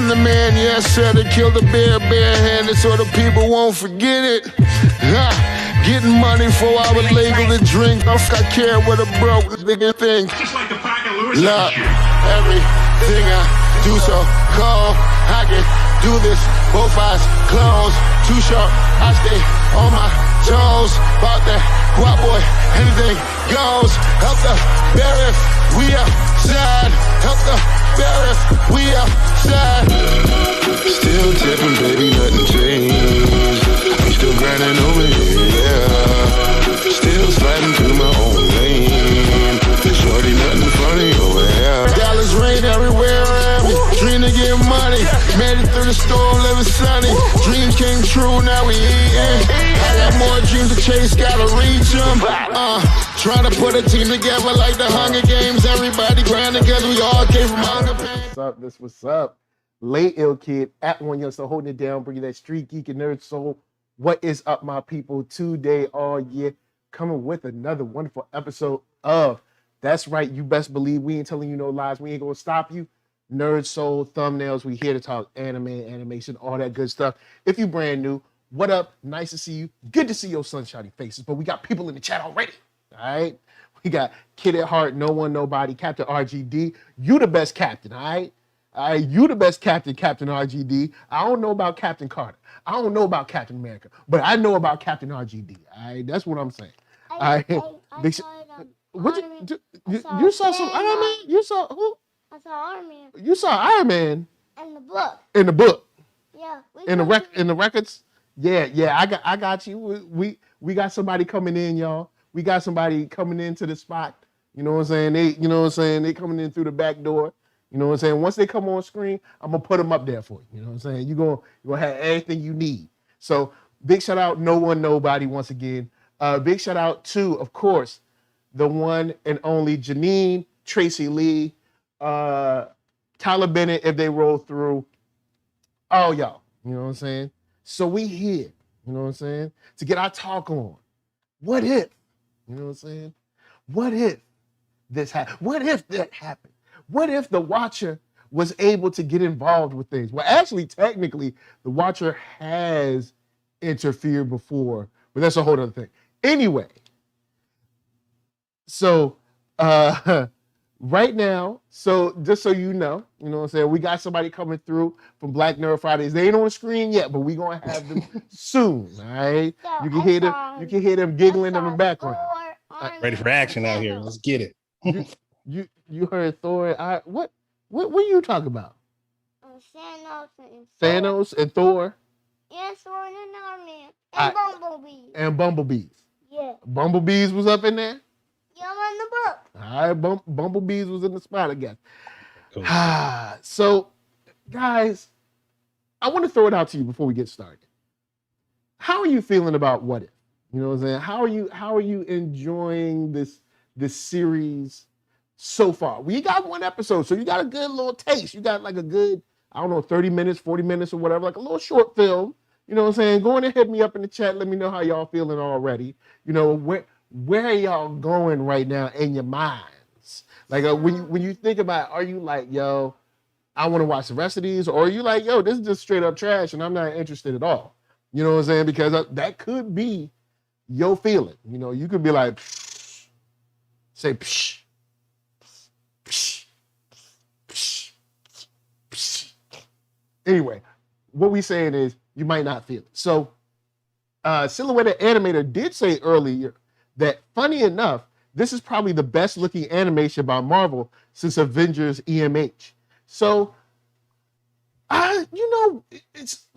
I'm the man, yes sir, to kill the bear barehanded so the people won't forget it. Getting money for I would label the drink. I care what a broke nigga think. Just like the Pack and Lewis. Look, everything I do so cold. I can do this, both eyes closed. Too sharp, I stay on my toes. About that guap boy, anything goes. Help the bear if we outside. Help the bear if we outside. Still tipping, baby, nothing changed. I'm still grinding over here, yeah. Still sliding through my own lane. Shorty, nothing funny over here. Dallas rain everywhere around me. Dream to get money. Made it through the storm, living sunny. Dreams came true, now we eating. I got more dreams to chase, gotta reach them. Trying to put a team together like the Hunger Games. Everybody grinding because we all came from hunger pain. What's up? This what's up. Late Ill Kid at OneYoungsta holding it down, bringing that street geek and nerd soul. What is up, my people? Today, all year, coming with another wonderful episode of That's Right, You Best Believe. We ain't telling you no lies. We ain't gonna stop you. Nerd Soul Thumbnails. We here to talk anime, animation, all that good stuff. If you brand new, what up? Nice to see you. Good to see your sunshiny faces. But we got people in the chat already. All right. We got Kid at Heart, No One Nobody, Captain RGD. You the best captain. All right. All right. You the best captain, Captain RGD. I don't know about Captain Carter. I don't know about Captain America, but I know about Captain RGD. All right. That's what I'm saying. All right. You saw some Iron Man? You saw who? I saw Iron Man. You saw Iron Man in the book. In the book. Yeah. In the records. Yeah. I got you. We got somebody coming in, y'all. We got somebody coming into the spot. You know what I'm saying? They coming in through the back door. You know what I'm saying? Once they come on screen, I'm gonna put them up there for you. You know what I'm saying? You're gonna have everything you need. So big shout out, No One Nobody once again. Big shout out to, of course, the one and only Janine, Tracy Lee, Tyler Bennett, if they roll through. Oh, y'all, you know what I'm saying? So we here, you know what I'm saying? To get our talk on. What if, you know what I'm saying? What if this happened? What if that happened? What if the Watcher was able to get involved with things? Well, actually, technically, the Watcher has interfered before, but that's a whole other thing. Anyway, so right now, so just so you know what I'm saying, we got somebody coming through from Black Nerd Fridays. They ain't on the screen yet, but we gonna have them soon. All right, So you can hear them giggling in the background. Ready for action out here. Let's get it. You heard Thor. What are you talking about? Thanos and Thor. Yeah, Thor and Iron Man. And Bumblebees. And Bumblebees. Yeah. Bumblebees was up in there? Yeah, I'm in the book. All right, Bumblebees was in the spot again. Cool. So, guys, I want to throw it out to you before we get started. How are you feeling about What If? You know what I'm saying? How are you enjoying this series so far? We got one episode, so you got a good little taste. You got like a good, 30 minutes, 40 minutes or whatever, like a little short film. You know what I'm saying? Go on and hit me up in the chat. Let me know how y'all feeling already. You know, where are y'all going right now in your minds? Like when you think about it, are you like, yo, I want to watch the rest of these? Or are you like, yo, this is just straight up trash and I'm not interested at all? You know what I'm saying? Because that could be your feeling. You know, you could be like, say, psh, psh, psh, psh. Anyway, what we saying is you might not feel it. So Silhouette Animator did say earlier that, funny enough, this is probably the best looking animation by Marvel since Avengers EMH. So, it's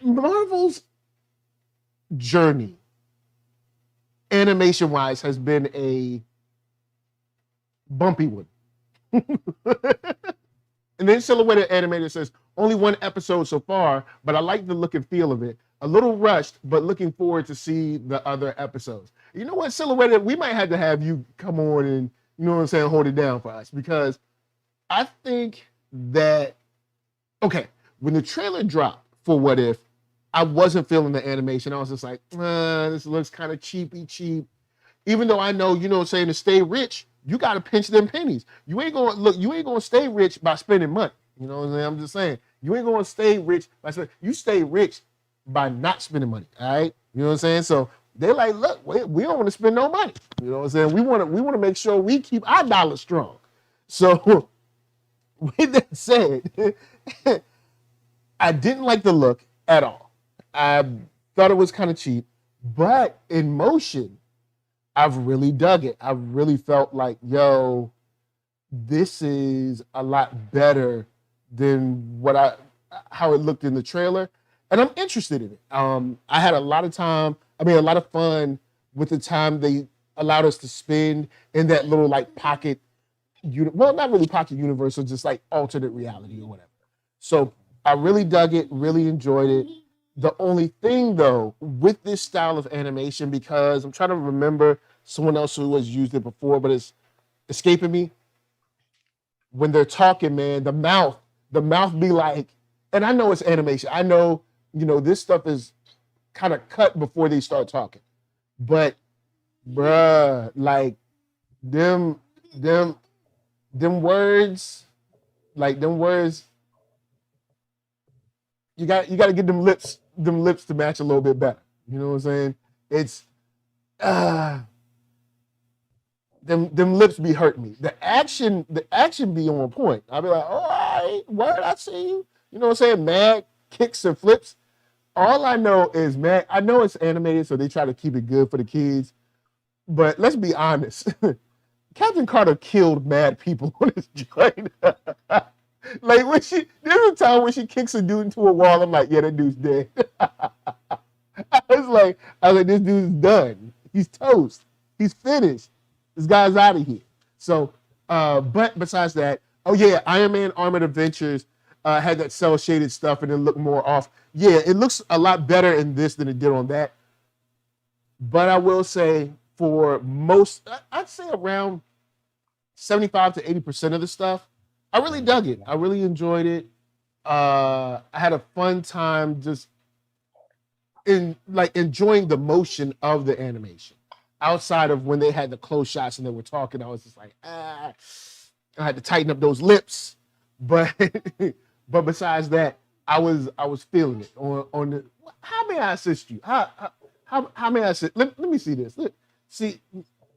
Marvel's journey, animation-wise, has been a bumpy one. And then Silhouette Animator says, only one episode so far, but I like the look and feel of it. A little rushed, but looking forward to see the other episodes. You know what, Silhouette, we might have to have you come on and, you know what I'm saying, hold it down for us. Because I think that, okay, when the trailer dropped for What If, I wasn't feeling the animation. I was just like, this looks kind of cheap. Even though I know, you know what I'm saying, to stay rich, you got to pinch them pennies. You ain't going to stay rich by spending money. You know what I'm saying? I'm just saying, You ain't gonna stay rich by spending. You stay rich by not spending money. All right, you know what I'm saying? So they're like, look, we don't want to spend no money. You know what I'm saying? We want to make sure we keep our dollar strong. So with that said, I didn't like the look at all. I thought it was kind of cheap, but in motion, I've really dug it. I've really felt like, yo, this is a lot better than how it looked in the trailer, and I'm interested in it. I had a lot of fun with the time they allowed us to spend in that little like pocket, not really pocket universe, or just like alternate reality or whatever. So I really dug it, really enjoyed it. The only thing though with this style of animation, because I'm trying to remember someone else who has used it before, but it's escaping me. When they're talking, man, the mouth be like, and I know it's animation. I know, this stuff is kind of cut before they start talking. But bruh, like them words, you got to get them lips to match a little bit better. You know what I'm saying? It's them lips be hurting me. The action be on point. I'll be like, all right, word, I see you. You know what I'm saying? Mad kicks and flips. All I know is, man, I know it's animated, so they try to keep it good for the kids. But let's be honest. Captain Carter killed mad people on this joint. Like there's a time when she kicks a dude into a wall. I'm like, yeah, that dude's dead. I was like, this dude's done. He's toast. He's finished. This guy's out of here. So, but besides that, oh yeah, Iron Man Armored Adventures had that cell shaded stuff and it looked more off. Yeah, it looks a lot better in this than it did on that. But I will say for most, I'd say around 75 to 80% of the stuff, I really dug it. I really enjoyed it. I had a fun time just enjoying the motion of the animation. Outside of when they had the close shots and they were talking, I was just like, I had to tighten up those lips. But but besides that, I was feeling it. On the, how may I assist you? How may I assist? Let me see this. See,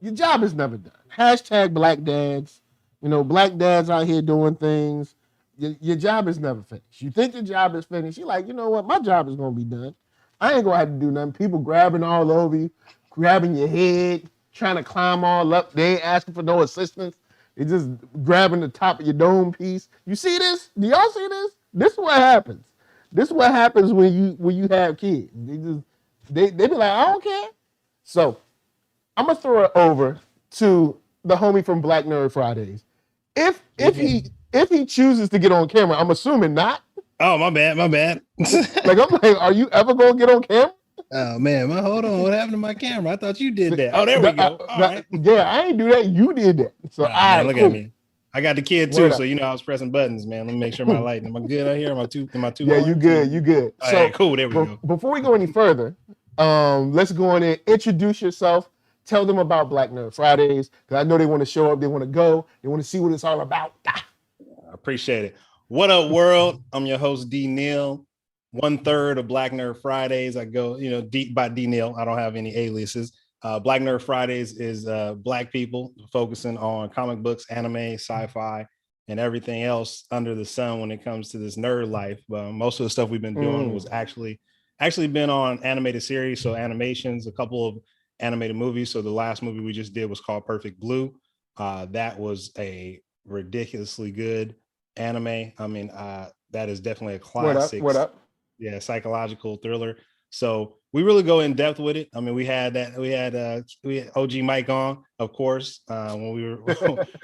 your job is never done. Hashtag Black Dads. Black dads out here doing things. Your job is never finished. You think your job is finished. You're like, you know what? My job is going to be done. I ain't going to have to do nothing. People grabbing all over you, grabbing your head, trying to climb all up. They ain't asking for no assistance. They just grabbing the top of your dome piece. You see this? Do y'all see this? This is what happens. This is what happens when you have kids. They be like, I don't care. So I'm going to throw it over to the homie from Black Nerd Fridays. If he chooses to get on camera, I'm assuming not. Oh, my bad. I'm like, are you ever gonna get on camera? Oh man, hold on. What happened to my camera? I thought you did that. Oh, there we go. All right. Yeah, I ain't do that. You did that. So look at me. I got the kid too, so I was pressing buttons, man. Let me make sure my light. Am I good out here? Am I too? Yeah, you good. All right, cool. There we go. Before we go any further, let's go in and introduce yourself. Tell them about Black Nerd Fridays, because I know they want to show up, they want to go, they want to see what it's all about. I appreciate it. What up, world? I'm your host, D. Neal, 1/3 of Black Nerd Fridays. I go, deep by D. Neal. I don't have any aliases. Black Nerd Fridays is Black people focusing on comic books, anime, sci-fi, and everything else under the sun when it comes to this nerd life. Most of the stuff we've been doing was actually been on animated series, so animations, a couple of animated movies. So the last movie we just did was called Perfect Blue. That was a ridiculously good anime. I mean, that is definitely a classic. What up? Yeah, psychological thriller. So we really go in depth with it. I mean, we had OG Mike on, of course, when we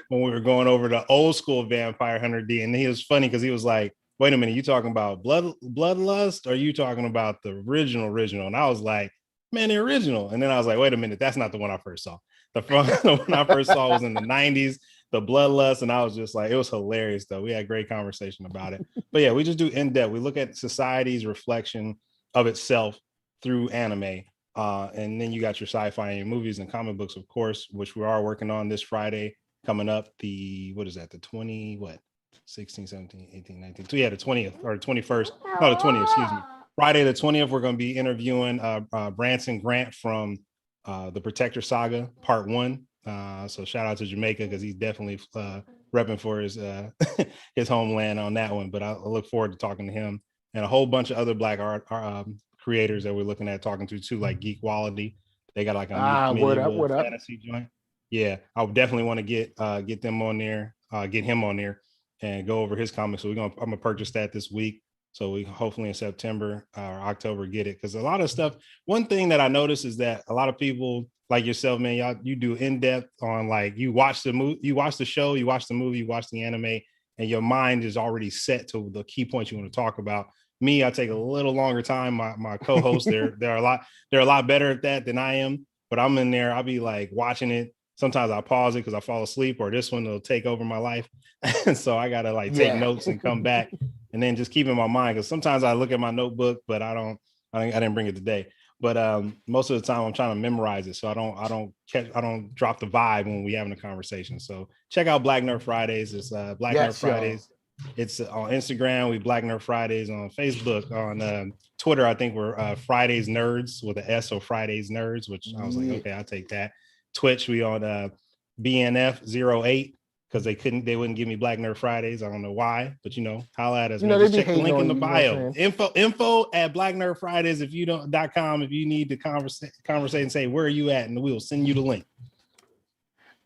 were going over the old school Vampire Hunter D, and he was funny because he was like, "Wait a minute, you talking about Bloodlust, or are you talking about the original?" And I was like, man, the original. And then I was like, wait a minute, that's not the one I first saw. The one I first saw was in the 90s, the Bloodlust. And I was just like, it was hilarious though. We had a great conversation about it. But yeah, we just do in depth. We look at society's reflection of itself through anime. And then you got your sci-fi and your movies and comic books, of course, which we are working on this Friday coming up. The 20th 16, 17, 18, 19. So yeah, the 20th or 21st. No, the 20th, excuse me. Friday the 20th, we're going to be interviewing Branson Grant from the Protector Saga Part 1. So shout out to Jamaica because he's definitely repping for his his homeland on that one. But I look forward to talking to him and a whole bunch of other Black art creators that we're looking at talking to too, like Geek Quality. They got like a medieval fantasy joint. Yeah, I would definitely want to get them on there, get him on there, and go over his comics. So I'm gonna purchase that this week. So we hopefully in September or October get it, because a lot of stuff. One thing that I noticed is that a lot of people like yourself, man, you do in depth on, like, you watch the movie, you watch the show, you watch the movie, you watch the anime, and your mind is already set to the key points you want to talk about. Me, I take a little longer time. My co-hosts, they're a lot better at that than I am. But I'm in there, I'll be like watching it. Sometimes I pause it because I fall asleep, or this one will take over my life. And so I gotta take notes and come back, and then just keep in my mind, because sometimes I look at my notebook, but I didn't bring it today. But most of the time I'm trying to memorize it, so I don't drop the vibe when we having a conversation. So check out Black Nerd Fridays. It's Black Nerd Fridays. It's on Instagram. We Black Nerd Fridays on Facebook. On Twitter, I think we're Fridays Nerds with an S, or Fridays Nerds, which I was like, okay, I'll take that. Twitch, we on BNF08, because they wouldn't give me Black Nerd Fridays. I don't know why, but holla at us. Just check the link in the bio. Info at Black Nerd Fridays if you .com if you need to conversate and say where are you at, and we'll send you the link.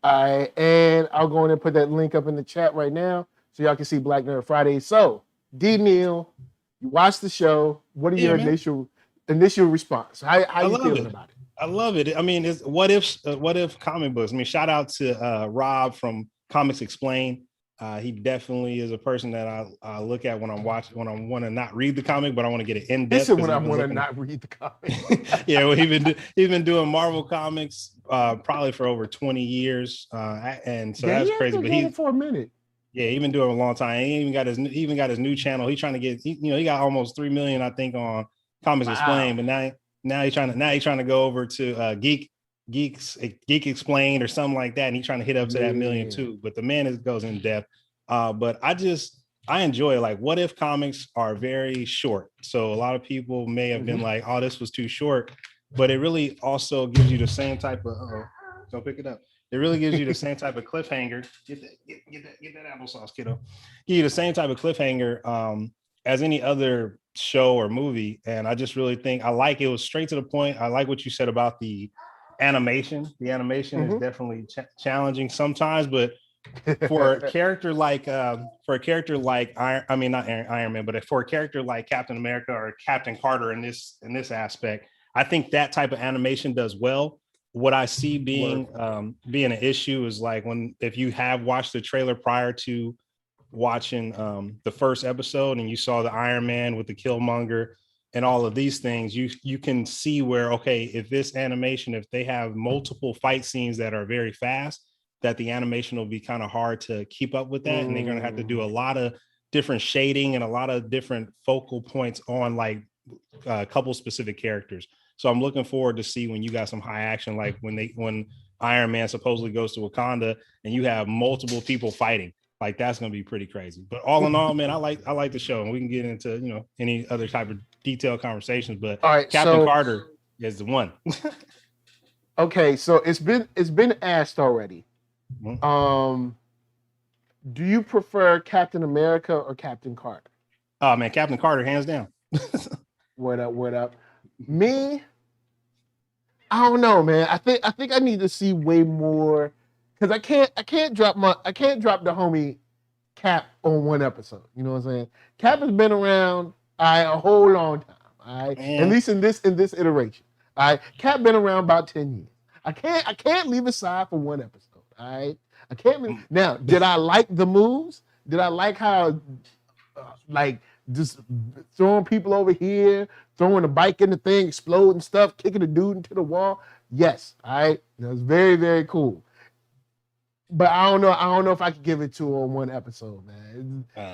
All right, and I'll go in and put that link up in the chat right now so y'all can see Black Nerd Fridays. So, D Neil, you watched the show. What are your initial response? How you feeling about it? I love it. I mean, it's what if comic books. I mean, shout out to Rob from Comics Explained. He definitely is a person that I look at when I want to not read the comic, but I want to get it in depth. When I want to not read the comic. Yeah, well, he's been doing Marvel comics probably for over 20 years, and so that's crazy. But he's for a minute. Yeah, he's been doing it a long time. He even got his new channel. He's trying to get he got almost 3 million, I think, on Comics Explained, but now he's trying to go over to Geek Explained or something like that, and he's trying to hit up to that million too. But the man goes in depth. But I enjoy it. Like, what if comics are very short? So a lot of people may have been like, "Oh, this was too short," but it really also gives you the same type of. Don't pick it up. It really gives you the same type of cliffhanger. Get that applesauce, kiddo. Give you the same type of cliffhanger as any other show or movie. And I just really think it was straight to the point. I like what you said about the animation. The animation is definitely challenging sometimes, but for a character like Iron Man, but for a character like Captain America or Captain Carter in this aspect, I think that type of animation does well. What I see being an issue is like if you have watched the trailer prior to watching the first episode and you saw the Iron Man with the Killmonger and all of these things, you can see where, okay, if this animation, if they have multiple fight scenes that are very fast, that the animation will be kind of hard to keep up with that. And they're going to have to do a lot of different shading and a lot of different focal points on like a couple specific characters. So I'm looking forward to see when you got some high action, like when Iron Man supposedly goes to Wakanda and you have multiple people fighting. Like, that's going to be pretty crazy. But all in all, man, I like the show, and we can get into any other type of detailed conversations. But all right, Captain Carter is the one. Okay, so it's been asked already. Do you prefer Captain America or Captain Carter? Oh man, Captain Carter, hands down. What up? Me, I don't know, man. I think I need to see way more, because I can't drop the homie Cap on one episode. You know what I'm saying? Cap has been around a whole long time. All right, at least in this iteration. All right, Cap been around about 10 years. I can't leave aside for one episode. All right, I can't leave. Now, did I like the moves? Did I like how just throwing people over here, throwing a bike in the thing, exploding stuff, kicking a dude into the wall? Yes, all right, that was very, very cool. But I don't know if I could give it to on one episode, man. I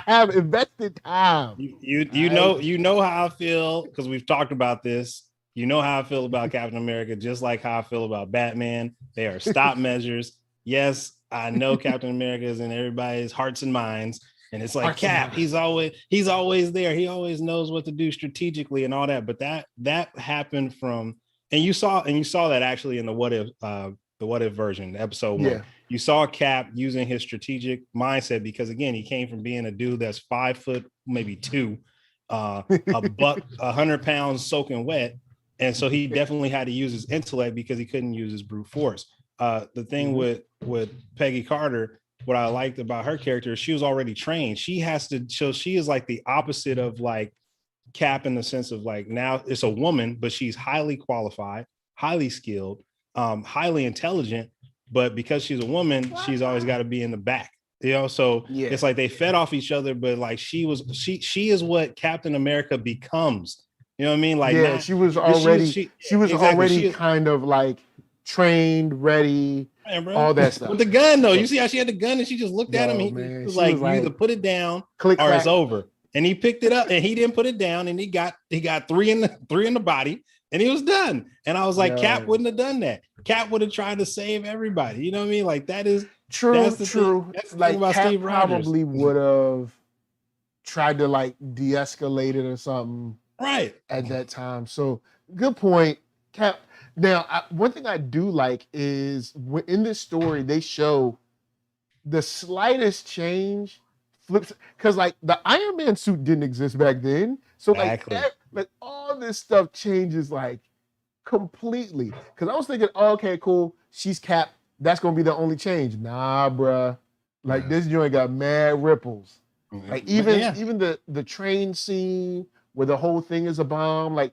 have invested time. You know how I feel, because we've talked about this. You know how I feel about Captain America, just like how I feel about Batman. They are stop measures. Yes, I know Captain America is in everybody's hearts and minds. And it's like Cap, Hearts he's always there. He always knows what to do strategically and all that. But that happened from, and you saw that actually in the what if version, episode 1. Yeah. You saw Cap using his strategic mindset because again, he came from being a dude that's 5 foot, maybe 2, a buck, 100 pounds soaking wet. And so he definitely had to use his intellect because he couldn't use his brute force. The thing with Peggy Carter, what I liked about her character is she was already trained. She is like the opposite of like Cap in the sense of like, now it's a woman, but she's highly qualified, highly skilled, highly intelligent, but because she's a woman, she's always got to be in the back, so it's like they fed off each other, but like she is what Captain America becomes, you know what I mean? Like she was already kind of like trained, ready, all that stuff. With the gun though, you see how she had the gun and she just looked at him. He was like, you either put it down or it's over. And he picked it up and he didn't put it down, and he got 3 in the body, and he was done. And I was like, Cap wouldn't have done that. Cap would have tried to save everybody. You know what I mean? Like that is true. That's the thing Like about Cap Steve Rogers. probably would have tried to like de-escalate it or something, right, at that time. So good point, Cap. Now, one thing I do like is in this story they show the slightest change flips, because like the Iron Man suit didn't exist back then. So exactly. like all this stuff changes like completely. Because I was thinking, okay, cool, she's Cap. That's gonna be the only change. Nah, bruh. Like this joint got mad ripples. Like even the train scene where the whole thing is a bomb, like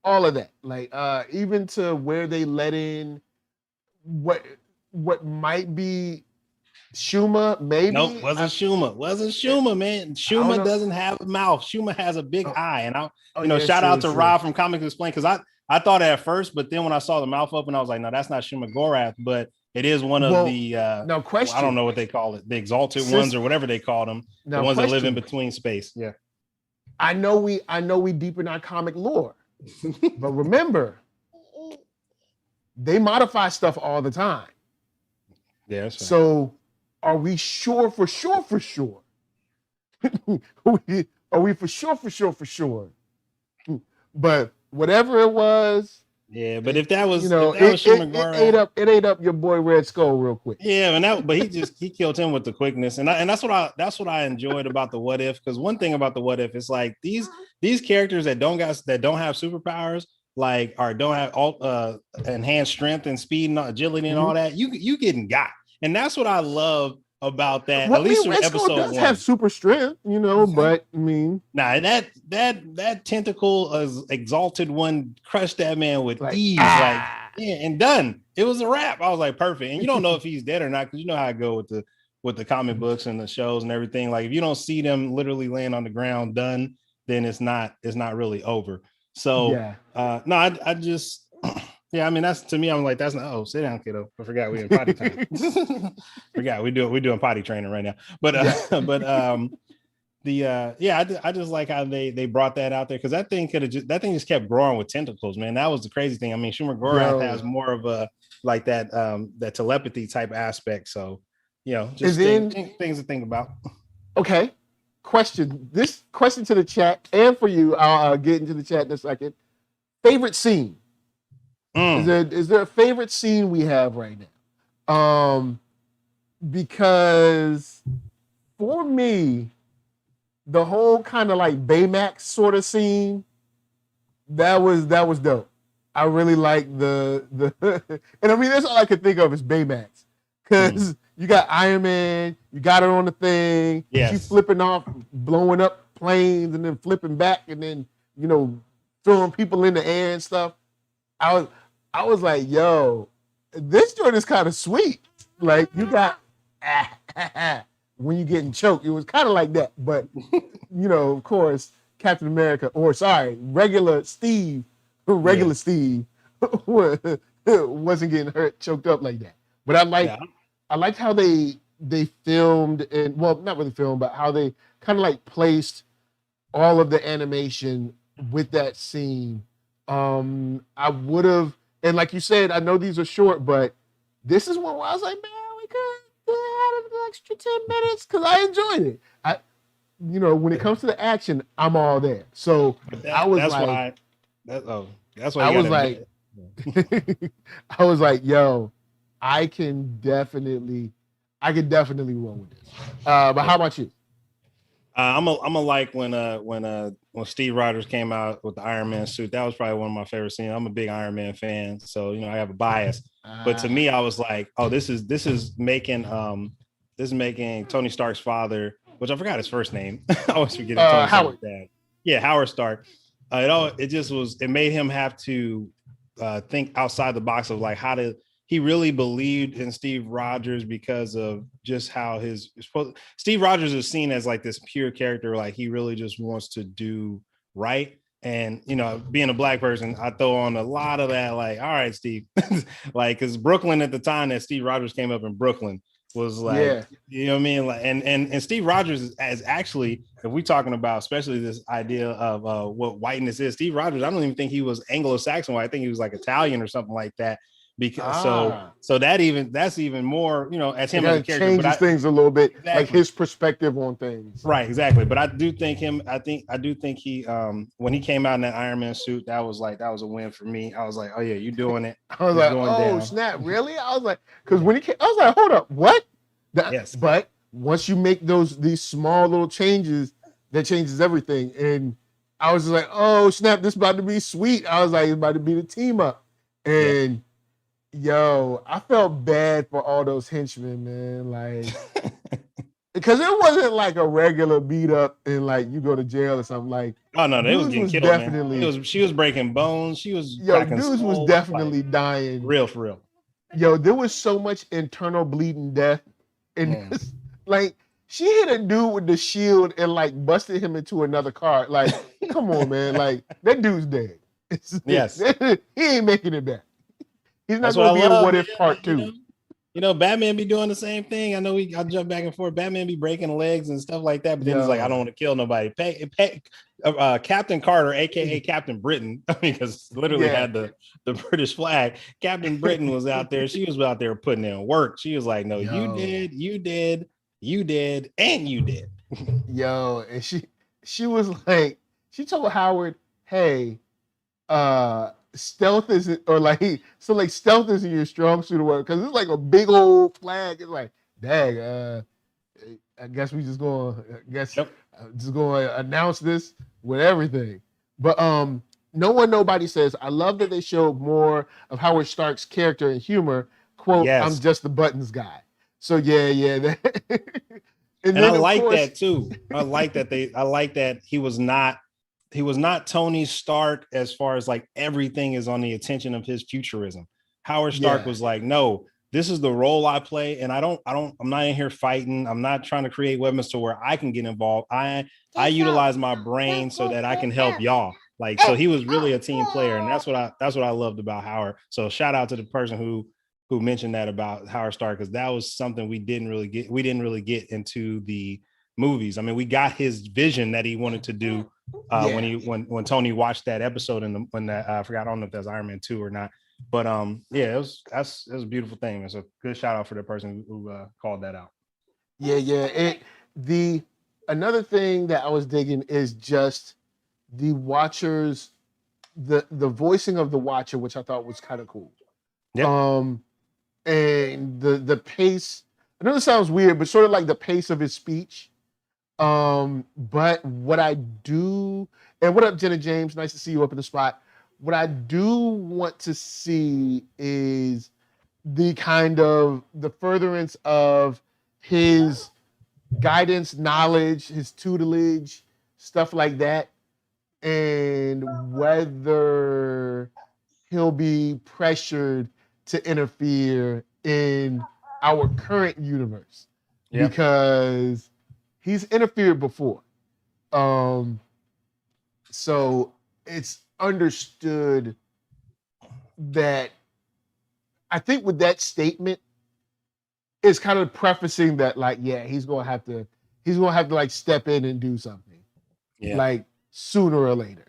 all of that. Like even to where they let in what might be Shuma, maybe. Nope, wasn't Shuma, man. Shuma doesn't have a mouth. Shuma has a big eye. And shout out to Rob from Comics Explained, because I thought at first, but then when I saw the mouth open, I was like, no, that's not Shuma Gorath, but it is one of the now question. I don't know what they call it, the exalted ones or whatever they call them, the ones that live in between space. Yeah. I know we deep in our comic lore. But remember, they modify stuff all the time. Yeah. That's right. So are we sure for sure? Are we for sure? But whatever it was. Yeah, but if that was, it ate up your boy Red Skull real quick. Yeah, but he killed him with the quickness, and that's what I enjoyed about the What If. Because one thing about the What If is like these characters that don't have superpowers, like or don't have enhanced strength and speed and agility and all that, you getting got, and that's what I love about that. At least Red episode Skull does 1 have super strength, but I mean, that tentacle exalted one crushed that man with ease, and done. It was a wrap. I was like, perfect. And you don't know if he's dead or not, because you know how I go with the comic books and the shows and everything. Like if you don't see them literally laying on the ground done, then it's not really over. So I just I mean, that's, to me, I'm like, that's not, sit down, kiddo. I forgot we in potty time. We're doing potty training right now. But I just like how they brought that out there, because that thing just kept growing with tentacles, man. That was the crazy thing. I mean, Shuma Gorath has more of a like that telepathy type aspect. So just things to think about. Okay. This question to the chat and for you, I'll get into the chat in a second. Favorite scene. Is there a favorite scene we have right now? Because for me, the whole kind of like Baymax sort of scene, that was dope. I really like the and I mean that's all I could think of is Baymax, because you got Iron Man, you got her on the thing, she's flipping off, blowing up planes, and then flipping back, and then throwing people in the air and stuff. I was like, yo, this joint is kind of sweet. Like you got when you getting choked, it was kind of like that. But of course, Captain America, regular Steve wasn't getting choked up like that. But I liked how they filmed, and well, not really filmed, but how they kind of like placed all of the animation with that scene. I would have, and like you said, I know these are short, but this is one where I was like, man, we to add an extra 10 minutes because I enjoyed it. When it comes to the action, I'm all there. So I was like, that's why you I was like, yo, I can definitely roll with this. But how about you? I'm a like when Steve Rogers came out with the Iron Man suit. That was probably one of my favorite scenes. I'm a big Iron Man fan, so I have a bias. But to me, I was like, oh, this is making Tony Stark's father, which I forgot his first name. I always forget Tony Stark's dad. Yeah, Howard Stark. It made him have to think outside the box of like he really believed in Steve Rogers because of just how Steve Rogers is seen as like this pure character, like he really just wants to do right. And being a black person, I throw on a lot of that, like, all right, Steve, like, because Brooklyn at the time that Steve Rogers came up in Brooklyn was like, you know what I mean? Like, and Steve Rogers is actually, if we're talking about especially this idea of what whiteness is, Steve Rogers, I don't even think he was Anglo-Saxon white. I think he was like Italian or something like that. Because so that's even more, as him as a character, changes things a little bit, exactly. Like his perspective on things. Right, exactly. But I do think he when he came out in that Iron Man suit, that was a win for me. I was like, oh yeah, you doing it. I was like, oh down. Snap, really? I was like, because when he came, I was like, hold up, what? Yes. But once you make these small little changes, that changes everything. And I was just like, oh snap, this about to be sweet. I was like, it's about to be the team up. And yo, I felt bad for all those henchmen, man. Like, because it wasn't like a regular beat up and like you go to jail or something. Like, oh no, they was getting killed, definitely. Man. She was breaking bones. She was dudes was definitely dying. For real. Yo, there was so much internal bleeding death, and like she hit a dude with the shield and like busted him into another car. Like, come on, man. Like that dude's dead. Yes, he ain't making it back. He's not going to be in What If Part 2. Batman be doing the same thing. I know I'll jump back and forth. Batman be breaking legs and stuff like that, but then he's like, I don't want to kill nobody. Captain Carter, aka Captain Britain, because literally had the British flag. Captain Britain was out there. She was out there putting in work. She was like, no, you did, and you did. Yo, and she was like, she told Howard, hey, stealth isn't, or like, so like stealth isn't your strong suit or whatever, because it's like a big old flag. It's like, dang, I guess we just going to announce this with everything. But nobody says, I love that they showed more of Howard Stark's character and humor. Quote, I'm just the buttons guy. So yeah. and I like that too. I like that he was not Tony Stark as far as like everything is on the attention of his futurism. Howard Stark was like, no, this is the role I play. And I'm not in here fighting. I'm not trying to create weapons to where I can get involved. I utilize my brain so that I can help y'all. Like, so he was really a team player. And that's what I loved about Howard. So shout out to the person who mentioned that about Howard Stark, because that was something we didn't really get into the movies. I mean, we got his vision that he wanted to do when Tony watched that episode I forgot, I don't know if that's Iron Man 2 or not, but it was a beautiful thing. It's a good shout out for the person who called that out. Another thing that I was digging is just the Watchers, the voicing of the Watcher, which I thought was kind of cool. And the pace, I know this sounds weird, but sort of like the pace of his speech. But what I do, and what up, Jenna James? Nice to see you up in the spot. What I do want to see is the kind of the furtherance of his guidance, knowledge, his tutelage, stuff like that, and whether he'll be pressured to interfere in our current universe. Because he's interfered before. So it's understood that, I think with that statement, it's kind of prefacing that, like, he's gonna have to like step in and do something. Like sooner or later.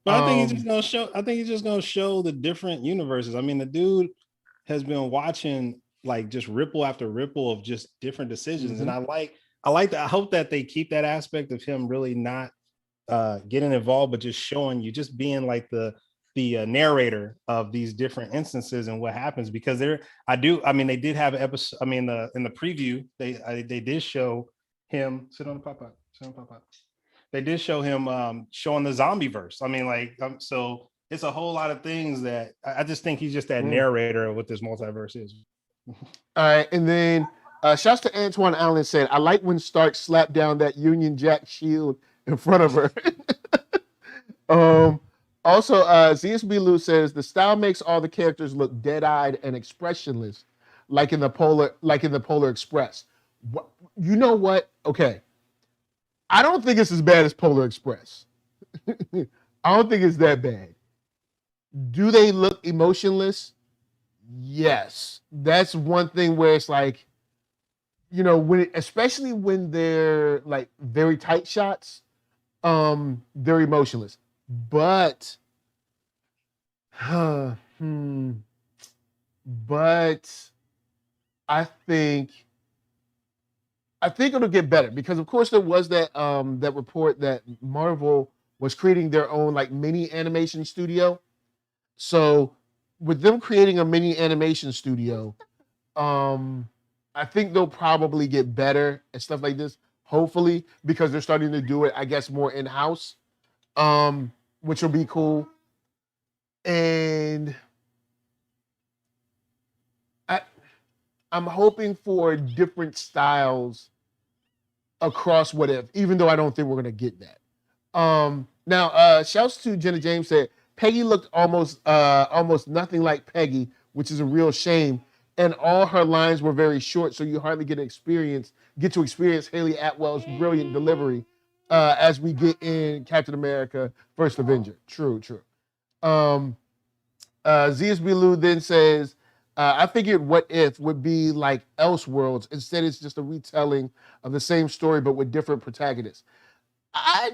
But I think he's just gonna show the different universes. I mean, the dude has been watching, like just ripple after ripple of just different decisions. And I like that. I hope that they keep that aspect of him really not getting involved, but just showing you, just being like the narrator of these different instances and what happens. Because they did have an episode. I mean, in the preview, they did show him sit on the pop-up. They did show him showing the zombie verse. I mean, like, so it's a whole lot of things that I just think he's just that narrator of what this multiverse is. All right, and then shouts to Antoine Allen said, I like when Stark slapped down that Union Jack shield in front of her. Also, ZSB Lou says the style makes all the characters look dead-eyed and expressionless, like in the Polar Express. You know what? Okay, I don't think it's as bad as Polar Express. I don't think it's that bad. Do they look emotionless? Yes. That's one thing where it's like, you know, especially when they're like very tight shots, they're emotionless. But but I think it'll get better, because of course there was that report that Marvel was creating their own like mini animation studio. So with them creating a mini animation studio, I think they'll probably get better and stuff like this, hopefully, because they're starting to do it, I guess, more in-house, which will be cool. And I'm hoping for different styles across What If, even though I don't think we're going to get that. Now, shouts to Jenna James said, Peggy looked almost nothing like Peggy, which is a real shame. And all her lines were very short, so you hardly get to experience Haley Atwell's brilliant delivery as we get in Captain America: First Avenger. True. ZSB Lou then says, I figured What If would be like Elseworlds. Instead, it's just a retelling of the same story, but with different protagonists. I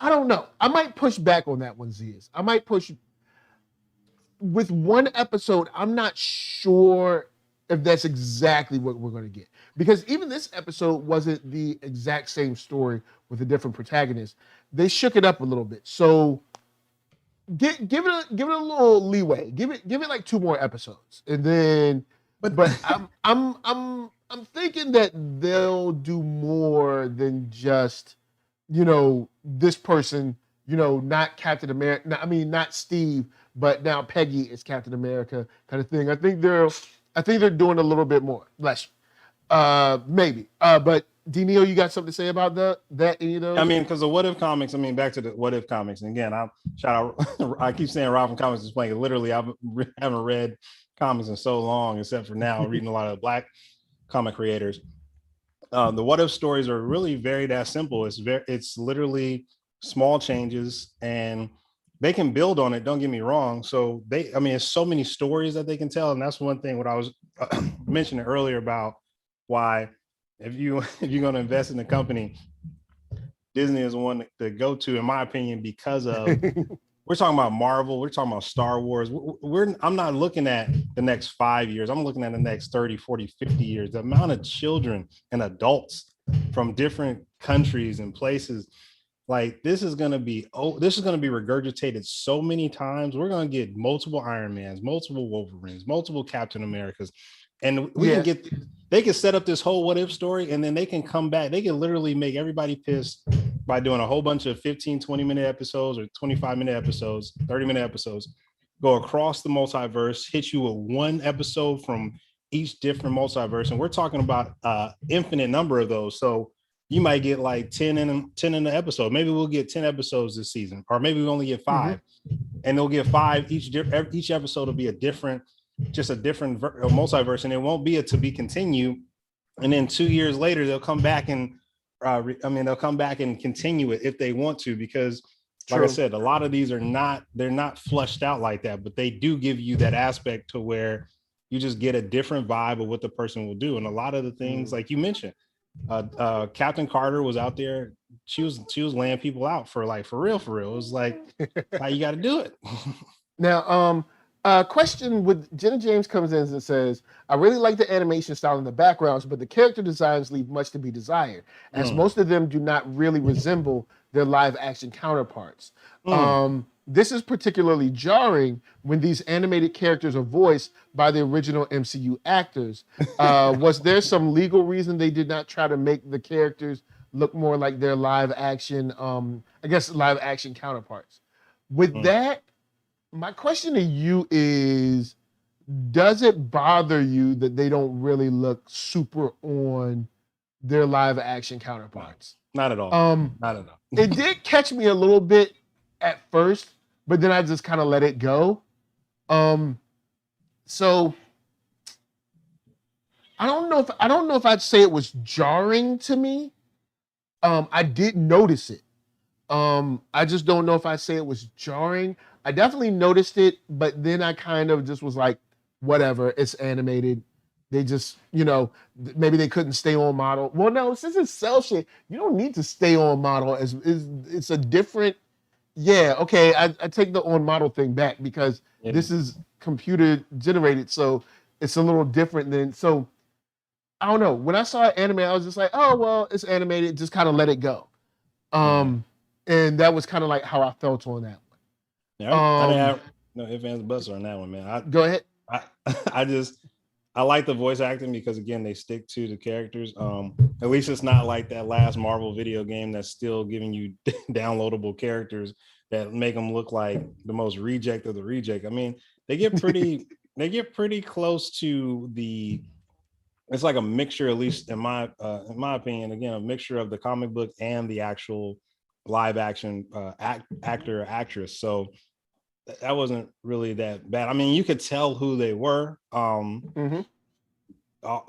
don't know. I might push back on that one, Ziz. I might push. With one episode, I'm not sure if that's exactly what we're going to get. Because even this episode wasn't the exact same story with a different protagonist. They shook it up a little bit. So give it a little leeway. Give it like 2 more episodes. And then but I'm thinking that they'll do more than just, you know, this person, you know, not Captain America. I mean, not Steve, but now Peggy is Captain America kind of thing. I think they're doing a little bit more. Maybe. But D-Neil, you got something to say about that? Any of those? I mean, because the What If comics. I mean, back to the What If comics. And again, I keep saying Rob from Comics is playing. Literally, I haven't read comics in so long, except for now reading a lot of Black comic creators. The What If stories are really very that simple. It's literally small changes, and they can build on it. Don't get me wrong. So it's so many stories that they can tell, and that's one thing what I was mentioning earlier about why if you're going to invest in the company, Disney is one to go to, in my opinion, because of we're talking about Marvel, we're talking about Star Wars. I'm not looking at the next 5 years. I'm looking at the next 30, 40, 50 years. The amount of children and adults from different countries and places, like this is going to be regurgitated so many times. We're going to get multiple Iron Mans, multiple Wolverines, multiple Captain Americas. And they can set up this whole What If story, and then they can come back. They can literally make everybody pissed by doing a whole bunch of 15, 20-minute episodes or 25-minute episodes, 30-minute episodes, go across the multiverse, hit you with one episode from each different multiverse. And we're talking about infinite number of those. So you might get like 10 in the episode. Maybe we'll get 10 episodes this season, or maybe we only get 5. And they'll get 5. Each episode will be a different multiverse, and it won't be a to be continue. And then 2 years later, they'll come back and continue it if they want to, because like I said, a lot of these they're not flushed out like that, but they do give you that aspect to where you just get a different vibe of what the person will do. And a lot of the things, like you mentioned, Captain Carter was out there. She was laying people out for real. It was like, how you got to do it. Now, Question with Jenna James comes in and says, I really like the animation style in the backgrounds, but the character designs leave much to be desired, as most of them do not really resemble their live action counterparts. This is particularly jarring when these animated characters are voiced by the original MCU actors. Was there some legal reason they did not try to make the characters look more like their live action, live action counterparts? With that, my question to you is, does it bother you that they don't really look super on their live action counterparts? Not at all. Not at all. It did catch me a little bit at first, but then I just kind of let it go. So I don't know if I'd say it was jarring to me. I did notice it. I just don't know if I'd say it was jarring. I definitely noticed it, but then I kind of just was like, whatever, it's animated. They just, maybe they couldn't stay on model. Well, no, since it's cell shade, you don't need to stay on model. It's a different, okay, I take the on model thing back because this is computer generated, so it's a little different than, so I don't know. When I saw it animated, I was just like, oh, well, it's animated, just kind of let it go. And that was kind of like how I felt on that one. Yeah, I didn't have no ifs, ands, buts on that one, man. Go ahead. I like the voice acting because again, they stick to the characters. At least it's not like that last Marvel video game that's still giving you downloadable characters that make them look like the most reject of the reject. I mean, they get pretty close to the. It's like a mixture, at least in my opinion. Again, a mixture of the comic book and the actual live action actor or actress. So that wasn't really that bad. I mean, you could tell who they were. I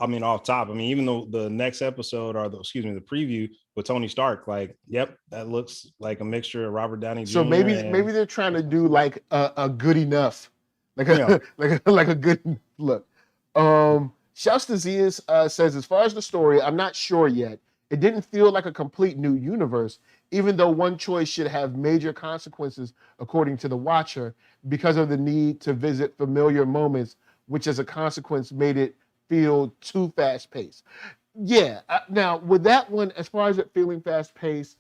mean, off top. I mean, even though the next episode or the preview with Tony Stark, like, yep, that looks like a mixture of Robert Downey Jr. So maybe they're trying to do like a good enough, like a good look. Shouts Disease says, as far as the story, I'm not sure yet. It didn't feel like a complete new universe, even though one choice should have major consequences, according to the Watcher, because of the need to visit familiar moments, which as a consequence made it feel too fast-paced. Yeah, now with that one, as far as it feeling fast-paced,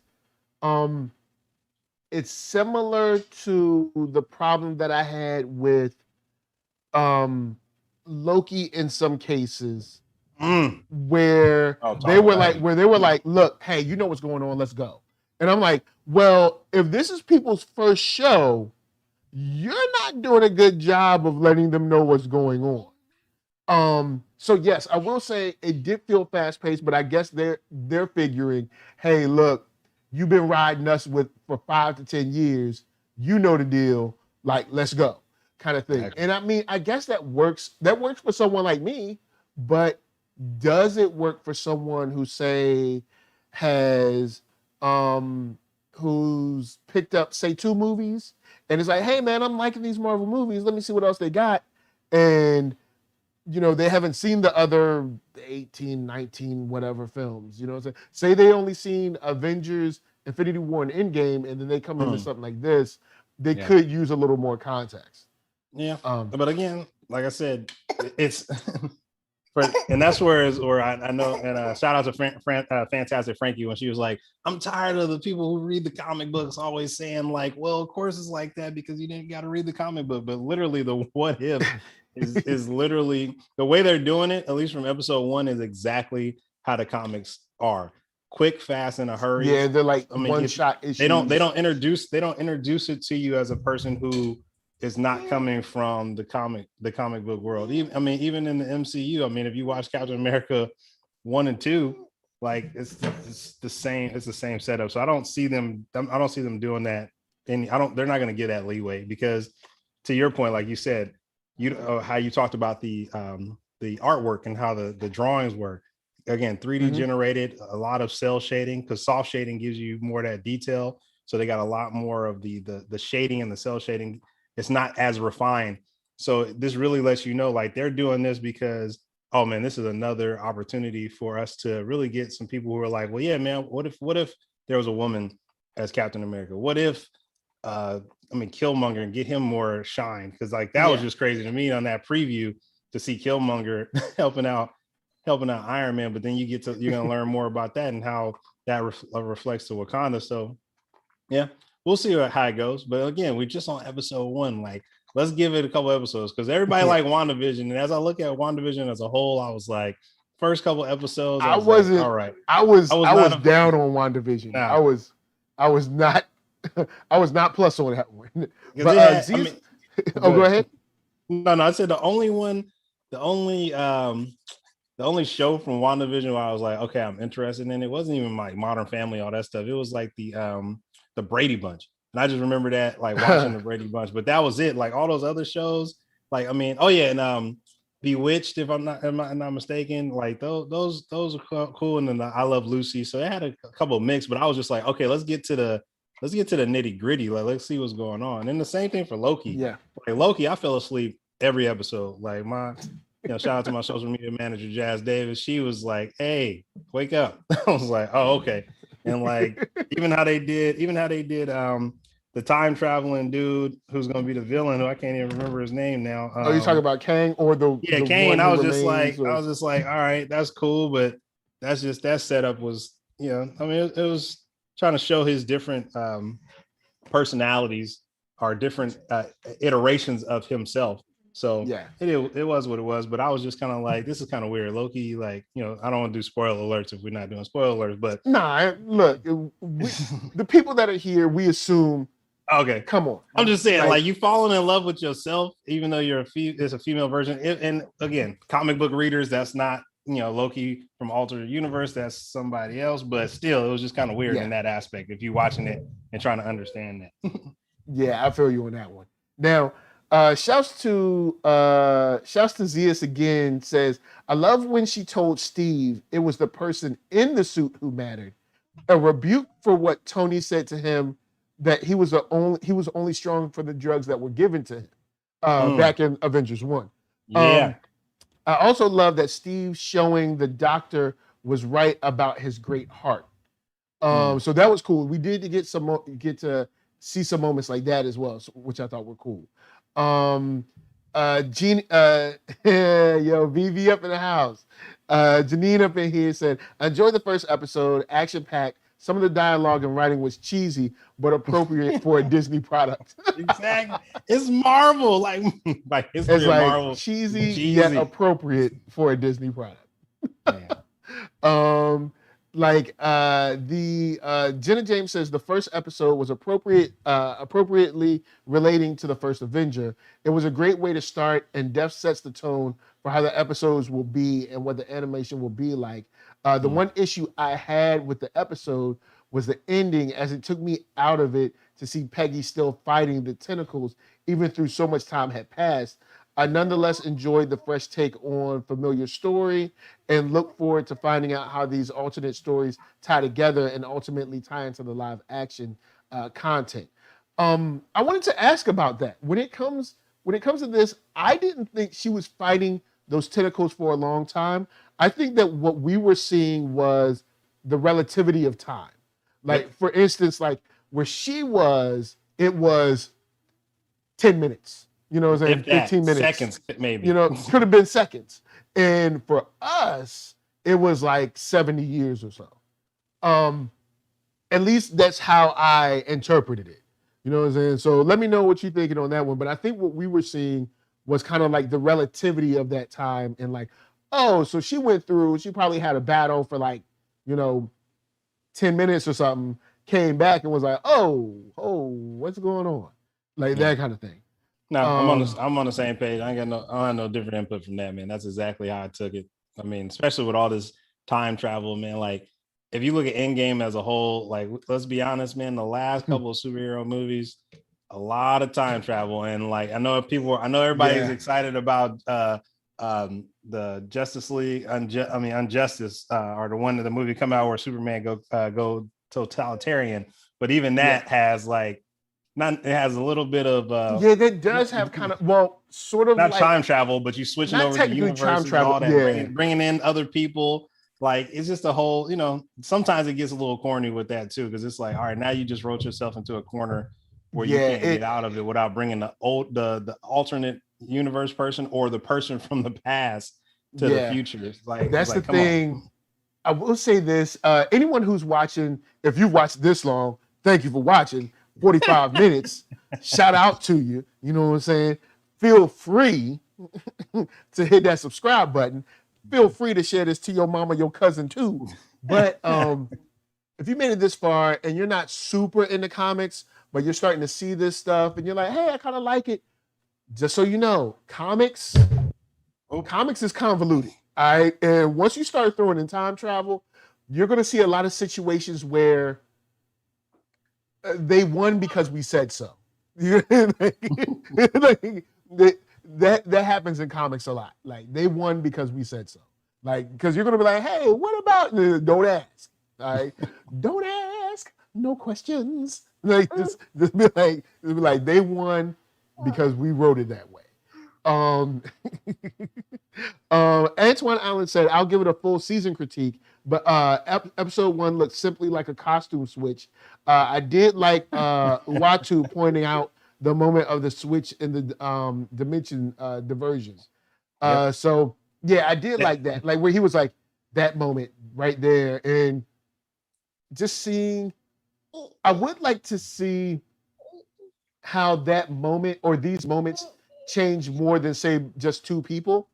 it's similar to the problem that I had with Loki in some cases. Where they were like, look, hey, you know what's going on, let's go. And I'm like, well, if this is people's first show, you're not doing a good job of letting them know what's going on. So yes, I will say it did feel fast-paced, but I guess they're figuring, hey, look, you've been riding us for 5 to 10 years, you know the deal, like, let's go, kind of thing. Exactly. And I mean, I guess that works for someone like me, but does it work for someone who, say, has who's picked up, say, 2 movies and is like, hey man, I'm liking these Marvel movies, let me see what else they got, and they haven't seen the other 18, 19 whatever films, say they only seen Avengers, Infinity War, and Endgame, and then they come into something like this, they could use a little more context. But again, like I said, it's and that's where I know, and shout out to Fantastic Frankie when she was like, I'm tired of the people who read the comic books always saying like, well, of course it's like that because you didn't got to read the comic book. But literally the what if is literally the way they're doing it, at least from episode 1, is exactly how the comics are. Quick, fast, in a hurry. Yeah, they're like one shot issues. They don't introduce it to you as a person who is not coming from the comic book world. Even in the MCU, I mean, if you watch Captain America 1 and 2, like it's the same setup. So I don't see them doing that. And they're not going to get that leeway because, to your point, like you said, how you talked about the artwork and how the drawings work. Again, 3D generated, a lot of cell shading, because soft shading gives you more of that detail. So they got a lot more of the shading and the cell shading. It's not as refined. So this really lets you know, like, they're doing this because, oh man, this is another opportunity for us to really get some people who are like, well, yeah, man, what if there was a woman as Captain America? What if Killmonger and get him more shine, because like that was just crazy to me on that preview to see Killmonger helping out Iron Man, but then you're gonna learn more about that and how that reflects to Wakanda. So yeah, we'll see how it goes. But again, we're just on episode 1. Like, let's give it a couple episodes, because everybody like WandaVision, and as I look at WandaVision as a whole, I was like, first couple episodes, I was like, all right. I was down on WandaVision. Nah. I was not plus on that one. But go ahead. No, I said the only show from WandaVision where I was like, okay, I'm interested in it, wasn't even like Modern Family, all that stuff. It was like the Brady Bunch. And I just remember that, like watching the Brady Bunch, but that was it. Like all those other shows, like, I mean, and Bewitched, if I'm not mistaken, like those are cool. And then I Love Lucy. So it had a couple of mix, but I was just like, okay, let's get to the nitty gritty. Like, let's see what's going on. And the same thing for Loki. Yeah. Like Loki, I fell asleep every episode. Like shout out to my social media manager, Jazz Davis. She was like, hey, wake up. I was like, oh, okay. And like, even how they did the time traveling dude who's going to be the villain, who I can't even remember his name now. Are you talking about Kang or the Kang? I was just like, all right, that's cool, but that setup was, I mean, it was trying to show his different personalities or different iterations of himself. So yeah, it was what it was. But I was just kind of like, this is kind of weird. Loki, like, I don't want to do spoiler alerts if we're not doing spoiler alerts. But look, the people that are here, we assume. Okay, come on. I'm just saying, like you falling in love with yourself, even though there's a female version. And again, comic book readers, that's not Loki from alternate universe. That's somebody else. But still, it was just kind of weird in that aspect. If you're watching it and trying to understand that. Yeah, I feel you on that one. Now. Shouts to Zeus again, says, I love when she told Steve it was the person in the suit who mattered. A rebuke for what Tony said to him, that he was only strong for the drugs that were given to him back in Avengers 1. Yeah. I also love that Steve showing the doctor was right about his great heart. So that was cool. We did get to see some moments like that as well, which I thought were cool. Gene, VV up in the house. Janine up in here said, I enjoyed the first episode, action-packed. Some of the dialogue and writing was cheesy, but appropriate for a Disney product. Exactly. It's Marvel. Like it's like Marvel. Cheesy yet appropriate for a Disney product. Yeah. Jenna James says the first episode was appropriately relating to the first Avenger. It was a great way to start, and Def sets the tone for how the episodes will be and what the animation will be like. The one issue I had with the episode was the ending, as it took me out of it to see Peggy still fighting the tentacles, even through so much time had passed. I nonetheless enjoyed the fresh take on familiar story and look forward to finding out how these alternate stories tie together and ultimately tie into the live action content. I wanted to ask about that. When it comes to this, I didn't think she was fighting those tentacles for a long time. I think that what we were seeing was the relativity of time. Like, for instance, like where she was, it was 10 minutes. You know what I'm saying? 15 minutes. Seconds, maybe. Could have been seconds. And for us, it was like 70 years or so. At least that's how I interpreted it. You know what I'm saying? So let me know what you're thinking on that one. But I think what we were seeing was kind of like the relativity of that time, and like, oh, so she probably had a battle for like, 10 minutes or something, came back and was like, oh, what's going on? Like that kind of thing. No, I'm on the same page. I don't have no different input from that, man. That's exactly how I took it. I mean, especially with all this time travel, man. Like, if you look at Endgame as a whole, like, let's be honest, man, the last couple of superhero movies, a lot of time travel. And like, I know everybody's excited about the Justice League, Injustice, or the one of the movie come out where Superman go totalitarian. But even that has like, it has a little bit of that does have kind of sort of not like, time travel, but you switching over to universes and all that, bringing in other people. Like, it's just a whole, sometimes it gets a little corny with that too, because it's like, all right, now you just wrote yourself into a corner where you can't get out of it without bringing the alternate universe person or the person from the past to the future. It's like, that's the thing. I will say this, anyone who's watching, if you've watched this long, thank you for watching 45 minutes. Shout out to you. You know what I'm saying? Feel free to hit that subscribe button. Feel free to share this to your mama, your cousin too. But if you made it this far and you're not super into comics, but you're starting to see this stuff and you're like, hey, I kind of like it. Just so you know, comics is convoluted. All right. And once you start throwing in time travel, you're going to see a lot of situations where they won because we said so. That happens in comics a lot. Like, they won because we said so. Like, because you're going to be like, hey, what about? Don't ask. All right. Don't ask. No questions. Like, just be like, they won because we wrote it that way. Antoine Allen said, I'll give it a full season critique, but episode 1 looked simply like a costume switch. I did like Watu pointing out the moment of the switch in the dimension diversions. So yeah, I did like that, like where he was like, that moment right there, and just seeing, I would like to see how that moment or these moments change more than, say, just two people,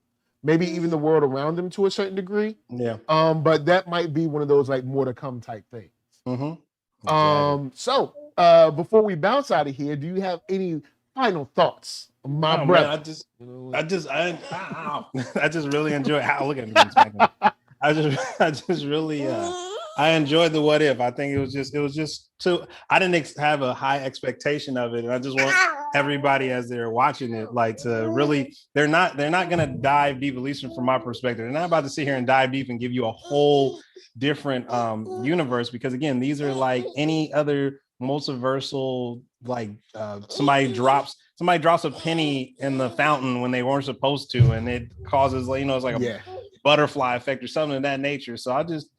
maybe even the world around them to a certain degree. Yeah. But that might be one of those like more to come type things. Exactly. So before we bounce out of here, do you have any final thoughts, my brother? Man, I just really enjoy how look at me. I just really I enjoyed the what if. I think it was just too. I didn't have a high expectation of it, and I just want everybody as they're watching it, like, to really. They're not gonna dive deep, at least from my perspective. They're not about to sit here and dive deep and give you a whole different universe, because again, these are like any other multiversal. Like somebody drops a penny in the fountain when they weren't supposed to, and it causes, it's like a butterfly effect or something of that nature. So I just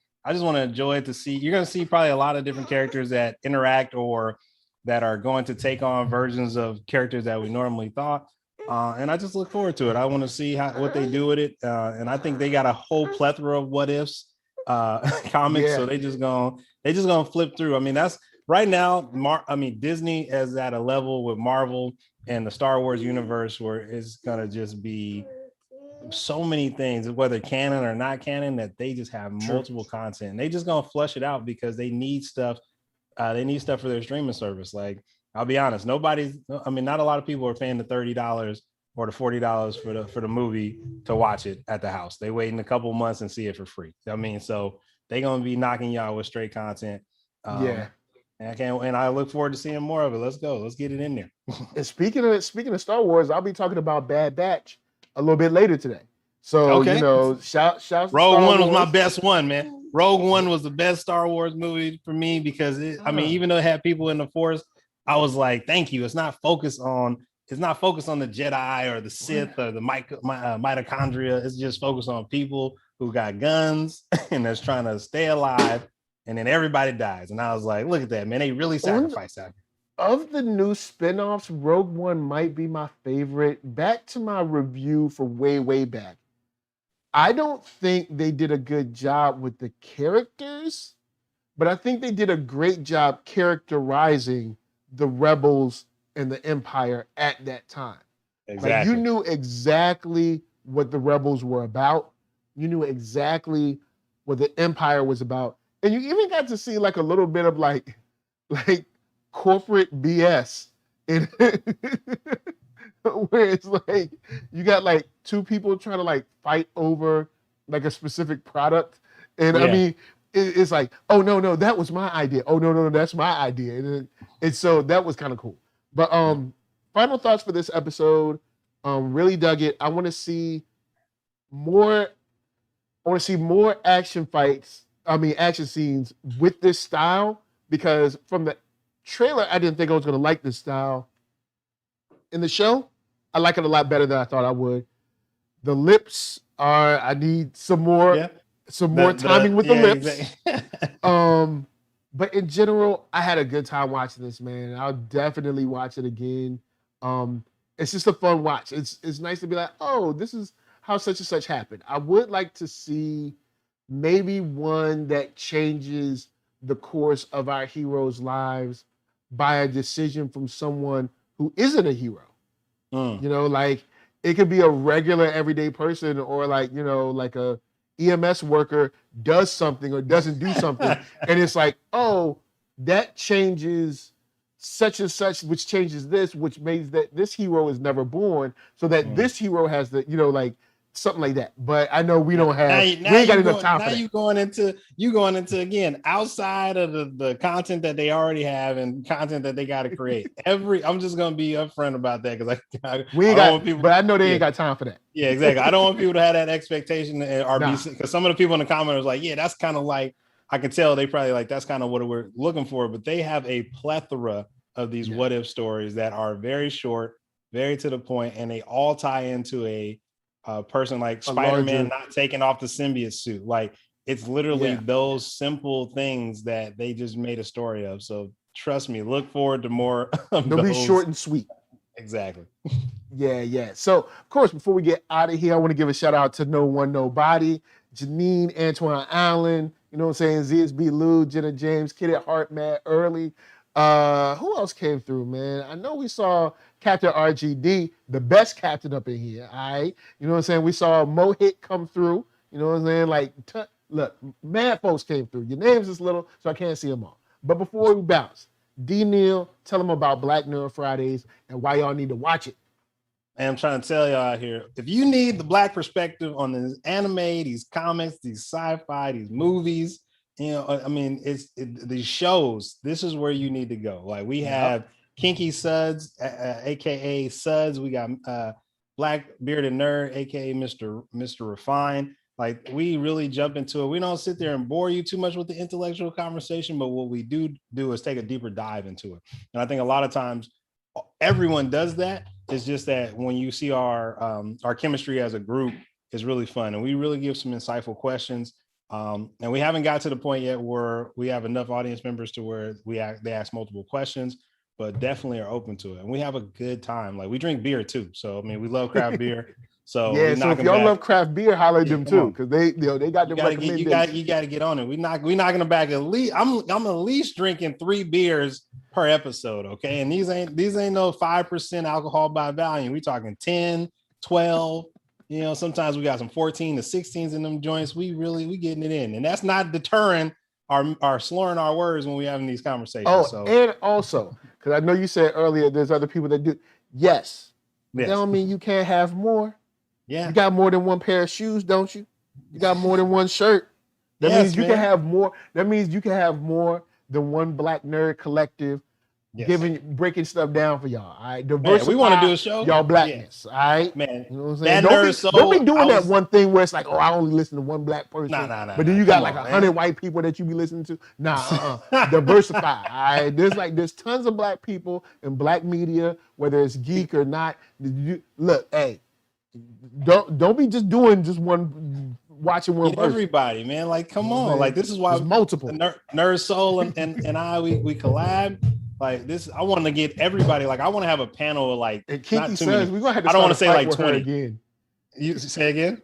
want to enjoy it, to see. You're going to see probably a lot of different characters that interact or that are going to take on versions of characters that we normally thought. And I just look forward to it. I want to see what they do with it. And I think they got a whole plethora of what ifs comics. So they just gonna flip through. I mean, that's right now. Disney is at a level with Marvel and the Star Wars universe where it's going to just be so many things, whether canon or not canon, that they just have multiple content, and they just gonna flush it out because they need stuff. They need stuff for their streaming service. Like, I'll be honest, not a lot of people are paying the $30 or the $40 for the movie to watch it at the house. They wait in a couple months and see it for free. So they gonna be knocking y'all with straight content. And I look forward to seeing more of it. Let's go. Let's get it in there. And speaking of Star Wars, I'll be talking about Bad Batch a little bit later today. So shout Rogue One was my best one, man. Rogue One was the best Star Wars movie for me because even though it had people in the Force, I was like, thank you. It's not focused on the Jedi or the Sith or the mitochondria. It's just focused on people who got guns and that's trying to stay alive, and then everybody dies. And I was like, look at that, man. They really sacrificed that. Of the new spinoffs, Rogue One might be my favorite. Back to my review for way back. I don't think they did a good job with the characters, but I think they did a great job characterizing the rebels and the Empire at that time. Exactly. Like, you knew exactly what the rebels were about. You knew exactly what the Empire was about. And you even got to see like a little bit of like corporate BS in where it's like you got like two people trying to like fight over like a specific product, and I mean it's like, oh no, that was my idea. Oh no, that's my idea, and so that was kind of cool. But final thoughts for this episode. Really dug it. I want to see more action scenes with this style, because from the trailer, I didn't think I was going to like this style. In the show, I like it a lot better than I thought I would. The lips I need some more timing with the lips. Exactly. But in general, I had a good time watching this, man. I'll definitely watch it again. It's just a fun watch. It's nice to be like, oh, this is how such and such happened. I would like to see maybe one that changes the course of our heroes' lives by a decision from someone who isn't a hero. You know, like it could be a regular everyday person, or like, you know, like a EMS worker does something or doesn't do something, and it's like, oh, that changes such and such, which changes this, which means that this hero is never born, so that this hero has the, you know, like something like that. But I know we don't have, we ain't got enough time for that. You going into again outside of the content that they already have and content that they got to create. I'm just gonna be upfront about that, because we ain't got people, but I know they ain't got time for that. Yeah, exactly. I don't want people to have that expectation or because some of the people in the comments was like, yeah, that's kind of like, I can tell they probably like, that's kind of what we're looking for, but they have a plethora of these what if stories that are very short, very to the point, and they all tie into a person like Spider-Man not taking off the symbiote suit. Like, it's literally those simple things that they just made a story of. So trust me, look forward to more of They'll those. be short and sweet. Exactly. Yeah. So, of course, before we get out of here, I want to give a shout out to No One Nobody, Janine, Antoine Allen, you know what I'm saying, ZSB Lou, Jenna James, Kid at Heart, Matt Early. Who else came through, man? I know we saw Captain RGD, the best captain up in here, all right? You know what I'm saying? We saw Mohit come through, you know what I'm saying? Like, look, mad folks came through. Your names is little, so I can't see them all. But before we bounce, D. Neal, tell them about Black Nerd Fridays and why y'all need to watch it. And I'm trying to tell y'all out here, if you need the Black perspective on this anime, these comics, these sci-fi, these movies, you know, I mean, these shows, this is where you need to go. Like, we have Kinky Suds, aka Suds. We got Black Bearded Nerd, aka Mr. Refine. Like, we really jump into it. We don't sit there and bore you too much with the intellectual conversation, but what we do is take a deeper dive into it. And I think a lot of times everyone does that. It's just that when you see our chemistry as a group is really fun, and we really give some insightful questions. And we haven't got to the point yet where we have enough audience members to where they ask multiple questions, but definitely are open to it. And we have a good time. Like, we drink beer too. So, I mean, we love craft beer. So yeah, so if y'all love craft beer, holler at them too, because they got the recommendations. You got to get on it. We knocking them back at least. I'm at least drinking 3 beers per episode, okay? And these ain't no 5% alcohol by volume. We talking 10, 12. You know, sometimes we got some 14 to 16s in them joints. We getting it in, and that's not deterring our slurring our words when we having these conversations. Oh, and also, because I know you said earlier, there's other people that do. Yes. That don't mean you can't have more. Yeah. You got more than one pair of shoes, don't you? You got more than one shirt. That means you can have more. That means you can have more than one Black Nerd collective breaking stuff down for y'all. All right. Diversify, man, we want to do a show. Y'all blackness. All right. Man. You know what I'm saying? Don't be doing that one thing where it's like, oh, I only listen to one black person. Nah, but then you got like 100 white people that you be listening to. Diversify. All right. There's tons of black people in black media, whether it's geek or not. Look, hey. Don't be just doing just watching one person. Everybody, man, like, come on, like, this is why there's multiple NERDSoul and I we collab. Like, this, I want to get everybody. Like, I want to have a panel of like, and Kinky says we're gonna have to. I don't want to say like 20 again. You say again?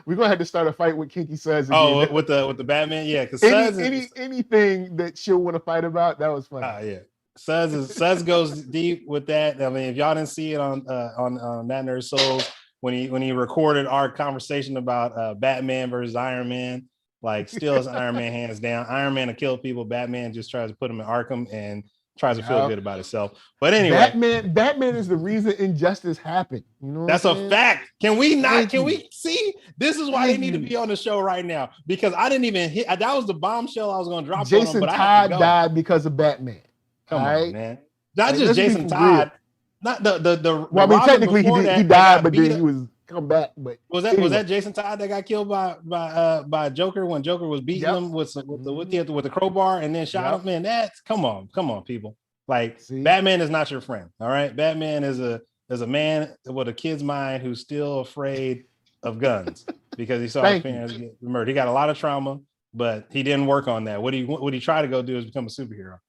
We're gonna have to start a fight with Kinky Suds again. Oh, with the Batman, yeah. Because anything that she'll want to fight about, that was funny. Yeah. Suds goes deep with that. I mean, if y'all didn't see it on ThatNERDSoul, when he recorded our conversation about Batman versus Iron Man, like, still is Iron Man hands down. Iron Man will kill people. Batman just tries to put him in Arkham and tries to feel good about itself. But anyway, Batman is the reason injustice happened. You know, that's a fact. Can we see? This is why they need to be on the show right now, because I didn't even hit. That was the bombshell I was going to drop. Jason Todd died because of Batman. Come on, man. Not just Jason Todd. Not the. Well, I mean, technically he died, but then he was come back. But was that Jason Todd that got killed by Joker when Joker was beating him with the crowbar and then shot him? Man, that's come on, people. Like, Batman is not your friend. All right, Batman is a man with a kid's mind who's still afraid of guns because he saw his parents get murdered. He got a lot of trauma. but he didn't work on that. What he tried to go do is become a superhero.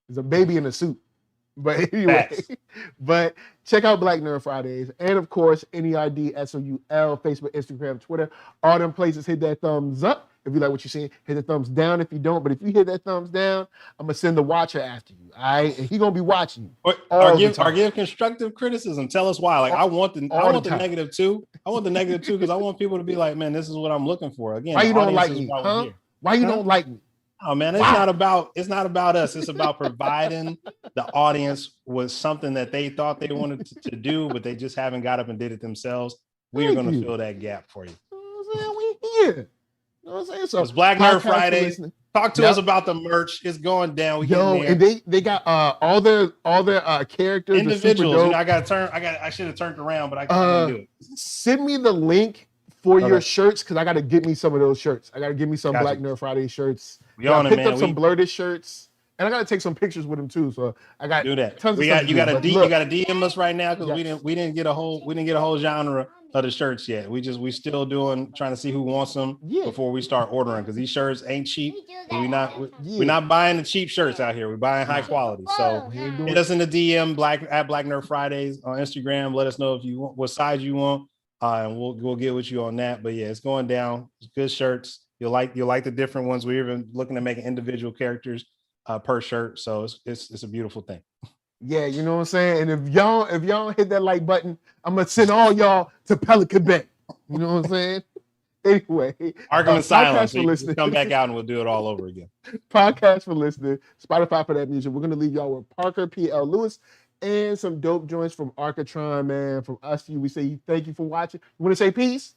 He's a baby in a suit. But anyway, but check out Black Nerd Fridays. And of course, NERDSoul, Facebook, Instagram, Twitter, all them places. Hit that thumbs up if you like what you're seeing. Hit the thumbs down if you don't. But if you hit that thumbs down, I'm going to send the watcher after you. All right? And he's going to be watching you. Or give constructive criticism. Tell us why. Like, I want the negative too. I want the negative too because I want people to be like, man, this is what I'm looking for. Again, why you don't like me? Huh? Why you don't like me? Oh man, it's not about us. It's about providing the audience with something that they thought they wanted to do, but they just haven't got up and did it themselves. We are going to fill that gap for you. We here. You know what I'm saying? So it's Black Nerd Fridays. Talk to us about the merch. It's going down. And they got all their characters, individuals. I should have turned around, but I can't do it. Send me the link for your shirts because I got to get me some of those shirts. I got to get me some Black Nerd Friday shirts. I picked up some blurted shirts, and I got to take some pictures with them too. So I got tons of stuff. You got to DM us right now because we didn't get a whole genre of the shirts yet. We still trying to see who wants them before we start ordering because these shirts ain't cheap. We're not buying the cheap shirts out here. We're buying high quality. So hit us in the DM at Black Nerd Fridays on Instagram. Let us know if you want what size you want, and we'll get with you on that. But yeah, it's going down. It's good shirts. You'll like the different ones. We're even looking at making individual characters per shirt. So it's a beautiful thing. Yeah, you know what I'm saying? And if y'all hit that like button, I'm gonna send all y'all to Pelican Bay. You know what I'm saying? Anyway. Argument silence. So you come back out and we'll do it all over again. Podcast for listening. Spotify for that music. We're gonna leave y'all with Parker P.L. Lewis and some dope joints from Arcatron, man. From us to you. We say thank you for watching. You wanna say peace?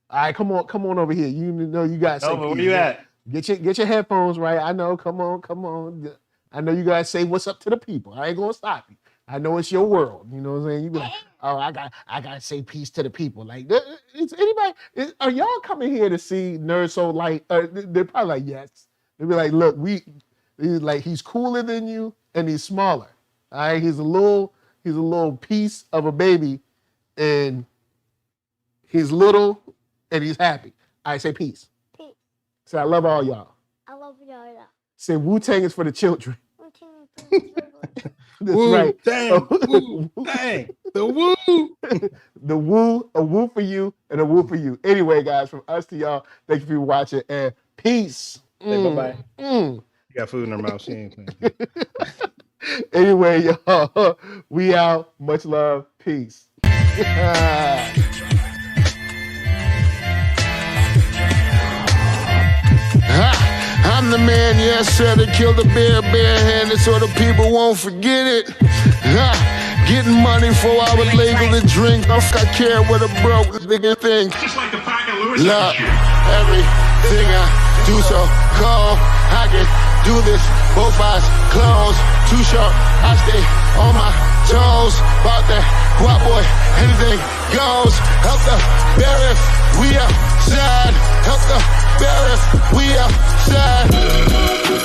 All right, come on over here. You know you got to say. Where you at? Get your headphones right. I know. Come on. I know you guys say what's up to the people. I ain't gonna stop you. I know it's your world. You know what I'm saying? You be like, oh, I gotta say peace to the people. Like, are y'all coming here to see NERDSoul? Like, they're probably like, yes. They'll be like, look, he's cooler than you and he's smaller. All right, he's a little piece of a baby, and he's little. And he's happy. I say peace. Peace. Say I love all y'all. I love y'all. Say Wu-Tang is for the children. That's right. Wu-Tang. The woo. The woo, a woo for you and a woo for you. Anyway, guys, from us to y'all, thank you for watching and peace. Say bye-bye. You got food in her mouth. She ain't playing. Anyway, y'all, we out. Much love. Peace. I'm the man, yes sir, that killed a bear barehanded so the people won't forget it. Getting money for our legal to drink. I care what a broke nigga think. Just like the pack of Lewis. Look, everything I do so cold. I can do this, both eyes closed. Too short, I stay on my toes. About that guap boy, anything goes. Help the bear if we outside. Help the bear if we outside.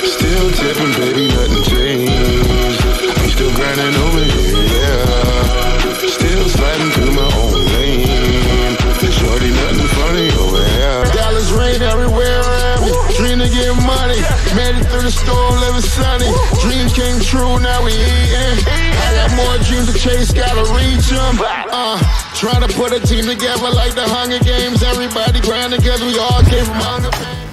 Still tipping, baby, nothing changed. I'm still grinding over here, yeah. Still sliding through my own lane. Shorty, nothing funny over here. Dollars rain everywhere around me. Dream to get money. Made it through the storm, living sunny. Dreams came true, now we eating. I got more dreams to chase, gotta reach them. Trying to put a team together like the Hunger Games. Everybody grind together, we all came from hunger pain.